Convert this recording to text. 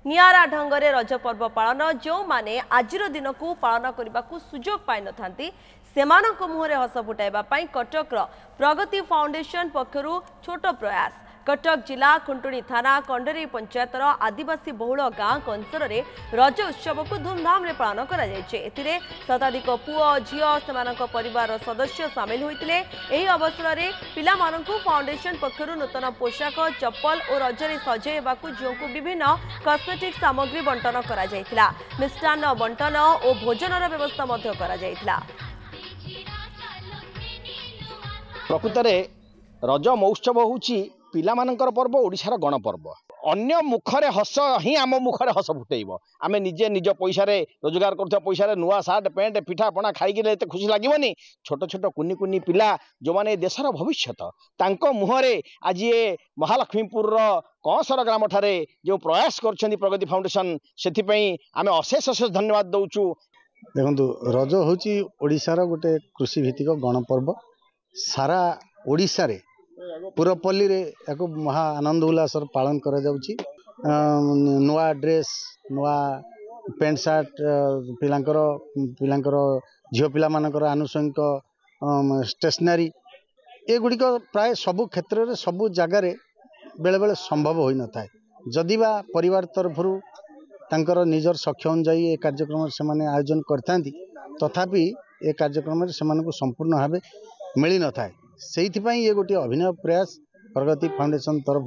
निआरा ढंगरे रज पर्व पालन जो माने आजिर दिन को पालन करने को सुजोग पाई नथांती सेमानक मुहरे हस फुटाइबा पई कटकर प्रगति फाउंडेशन पक्षरु छोट प्रयास। कटक जिला खुंटुणी थाना कंडरी पंचायतर आदिवासी बहुल गाँ कंसर रज उत्सव को धूमधाम रे पालन करा जायछे। एथिरे शताधिक पुओ झियो सेमानक परिवार सदस्य सामिल होइतिले। एही अवसर रे पिला मानकु फाउंडेशन पक्षरु नूतन पोशाक चप्पल और रजरे सजेबाकु झियोंकु विभिन्न कॉस्मेटिक सामग्री बंटन करा जायतिला। मिष्टान्न बंटन और भोजनर व्यवस्था मध्य करा जायतिला। प्रकृत रज महोत्सव होउची पिला मानकर पर्व ओडिशार गणपर्व। अन्य मुखरे हस ही आम मुखरे हस फुटेब। आम निजे निज पैसा रोजगार कर पैसा नुआ सार्ट पैंट पिठा पणा खाई एत खुशी लगभग। छोट छोट कुनी कुनी पिला जो माने देशर भविष्य तांको मुहरे आज ये महालक्ष्मीपुर कंसर ग्राम ठारे जो प्रयास कर प्रगति फाउंडेशन से आम अशेष अशेष धन्यवाद दौचु। देखो रज हूँ ओडिशार गोटे कृषि भित्तिक गणपर्व। सारा ओडिशा रे पुरपल्ली रे एक महा आनंद उल्लास पालन करा जाउची। नुआ ड्रेस नुआ पैंट सार्ट पिलांकर झियो पिला मानकर आनुषंगिक स्टेशनरी एगुड़िक प्राय सबु क्षेत्र रे सबु जगार बेले बेले संभव हो न थाए। जदि बा परिवार तरफरु तांकर निजर सक्षम अनुसार ए कार्यक्रम से माने आयोजन करथांती तथापि ए कार्यक्रम से मानक संपूर्ण भाव मिल न थाए। से ये गोटे अभिनव प्रयास प्रगति फाउंडेशन तरफ।